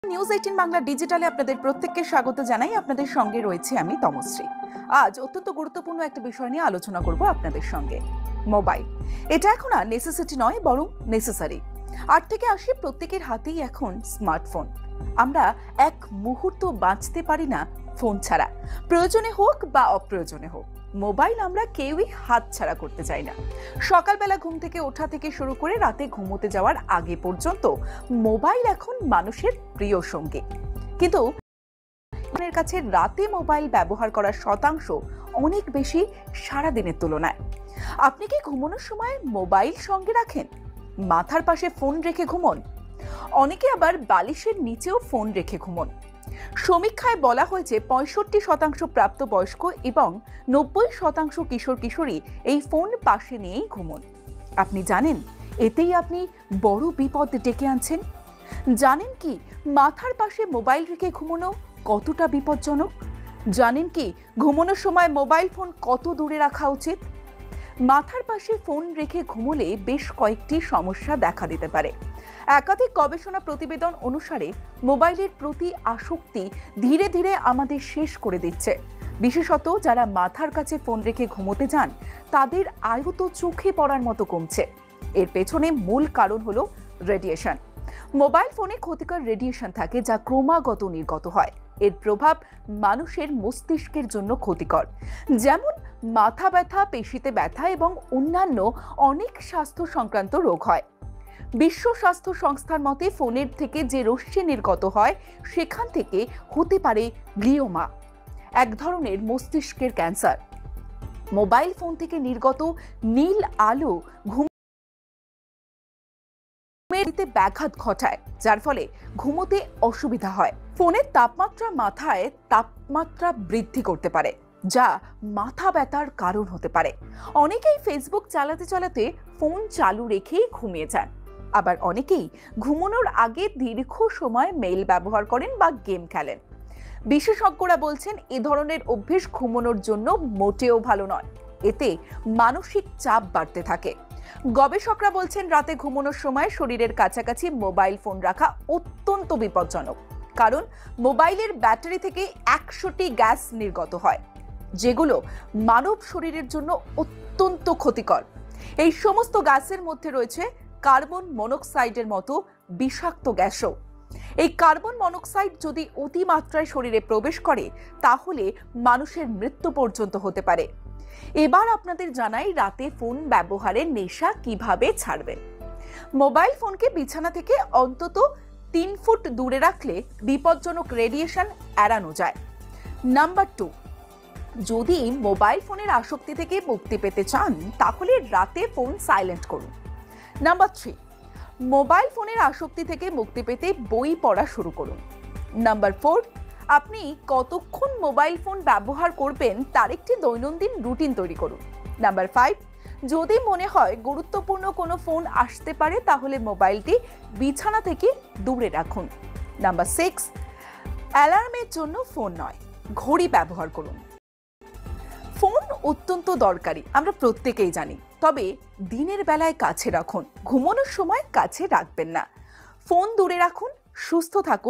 News 18 Bangla ডিজিটালে আপনাদের প্রত্যেককে স্বাগত জানাই। আপনাদের সঙ্গে রয়েছে আমি তমশ্রী। আজ অত্যন্ত গুরুত্বপূর্ণ একটা বিষয় নিয়ে আলোচনা করব আপনাদের সঙ্গে। মোবাইল, এটা এখন আর নেসেসিটি নয়, বরং নেসেসারি। 8 থেকে 80 প্রত্যেকের হাতেই এখন স্মার্টফোন। আমরা এক মুহূর্ত বাঁচতে পারি না ফোন ছাড়া। প্রয়োজনে হোক বা অপ্রয়োজনে হোক, মোবাইল আমরা কেউই হাত ছাড়া করতে চাই না। সকালবেলা ঘুম থেকে ওঠা থেকে শুরু করে রাতে ঘুমোতে যাওয়ার আগে পর্যন্ত মোবাইল এখন মানুষের প্রিয় সঙ্গী। কিন্তু আপনার কাছে রাতে মোবাইল ব্যবহার করার শতাংশ অনেক বেশি সারাদিনের তুলনায়। আপনি কি ঘুমানোর সময় মোবাইল সঙ্গে রাখেন? মাথার পাশে ফোন রেখে ঘুমন? অনেকে আবার বালিশের নিচেও ফোন রেখে ঘুমন। সমীক্ষায় বলা হয়েছে 65% প্রাপ্তবয়স্ক এবং 90% কিশোর কিশোরী এই ফোন পাশে নিয়েই ঘুমন। আপনি জানেন এতেই আপনি বড় বিপদ ডেকে আনছেন? জানেন কি মাথার পাশে মোবাইল রেখে ঘুমানো কতটা বিপজ্জনক? জানেন কি ঘুমানোর সময় মোবাইল ফোন কত দূরে রাখা উচিত? মাথার পাশে ফোন রেখে ঘুমোলে বেশ কয়েকটি সমস্যা দেখা দিতে পারে। একাধিক গবেষণা প্রতিবেদন অনুসারে মোবাইলের প্রতি আসক্তি ধীরে ধীরে আমাদের শেষ করে দিচ্ছে। বিশেষত যারা মাথার কাছে ফোন রেখে ঘুমোতে যান, তাদের আয়ু তো চোখে পড়ার মতো কমছে। এর পেছনে মূল কারণ হলো রেডিয়েশন। মোবাইল ফোনে ক্ষতিকর রেডিয়েশন থাকে, যা ক্রমাগত নির্গত হয়। এর প্রভাব মানুষের মস্তিষ্কের জন্য ক্ষতিকর, যেমন মাথা ব্যথা, পেশিতে ব্যথা এবং অন্যান্য অনেক স্বাস্থ্য সংক্রান্ত রোগ হয়। বিশ্ব স্বাস্থ্য সংস্থার মতে ফোনের থেকে যে রশ্মি নির্গত হয়, সেখান থেকে হতে পারে গ্লিওমা, এক ধরনের মস্তিষ্কের ক্যান্সার। মোবাইল ফোন থেকে নির্গত নীল আলো ঘুমেতে ব্যাঘাত ঘটায়, যার ফলে ঘুমোতে অসুবিধা হয়। ফোনের তাপমাত্রা মাথায় তাপমাত্রা বৃদ্ধি করতে পারে, যা মাথা ব্যথার কারণ হতে পারে। অনেকেই ফেসবুক চালাতে চালাতে ফোন চালু রেখেই ঘুমিয়ে যান। আবার অনেকেই ঘুমানোর আগে দীর্ঘ সময় মেইল ব্যবহার করেন বা গেম খেলেন। বিশেষজ্ঞরা বলছেন এ ধরনের অভ্যেস ঘুমানোর জন্য মোটেও ভালো নয়। এতে মানসিক চাপ বাড়তে থাকে। গবেষকরা বলছেন রাতে ঘুমানোর সময় শরীরের কাছাকাছি মোবাইল ফোন রাখা অত্যন্ত বিপজ্জনক, কারণ মোবাইলের ব্যাটারি থেকে 100টি গ্যাস নির্গত হয়, যেগুলো মানব শরীরের জন্য অত্যন্ত ক্ষতিকর। এই সমস্ত গ্যাসের মধ্যে রয়েছে কার্বন মনোক্সাইডের মতো বিষাক্ত গ্যাসও। এই কার্বন মনোক্সাইড যদি অতিমাত্রায় শরীরে প্রবেশ করে, তাহলে মানুষের মৃত্যু পর্যন্ত হতে পারে। এবার আপনাদের জানাই রাতে ফোন ব্যবহারের নেশা কিভাবে ছাড়বেন। মোবাইল ফোনকে বিছানা থেকে অন্তত 3 ফুট দূরে রাখলে বিপজ্জনক রেডিয়েশন এড়ানো যায়। নাম্বার 2, যদি মোবাইল ফোনের আসক্তি থেকে মুক্তি পেতে চান, তাহলে রাতে ফোন সাইলেন্ট করুন। নাম্বার 3, মোবাইল ফোনের আসক্তি থেকে মুক্তি পেতে বই পড়া শুরু করুন। নাম্বার 4, আপনি কতক্ষণ মোবাইল ফোন ব্যবহার করবেন তার একটি দৈনন্দিন রুটিন তৈরি করুন। নাম্বার 5, যদি মনে হয় গুরুত্বপূর্ণ কোনো ফোন আসতে পারে, তাহলে মোবাইলটি বিছানা থেকে দূরে রাখুন। নাম্বার 6, অ্যালার্মের জন্য ফোন নয়, ঘড়ি ব্যবহার করুন। ফোন অত্যন্ত দরকারি, আমরা প্রত্যেকেই জানি, তবে দিনের বেলায় কাছে রাখুন, ঘুমানোর সময় কাছে রাখবেন না। ফোন দূরে রাখুন, সুস্থ থাকুন।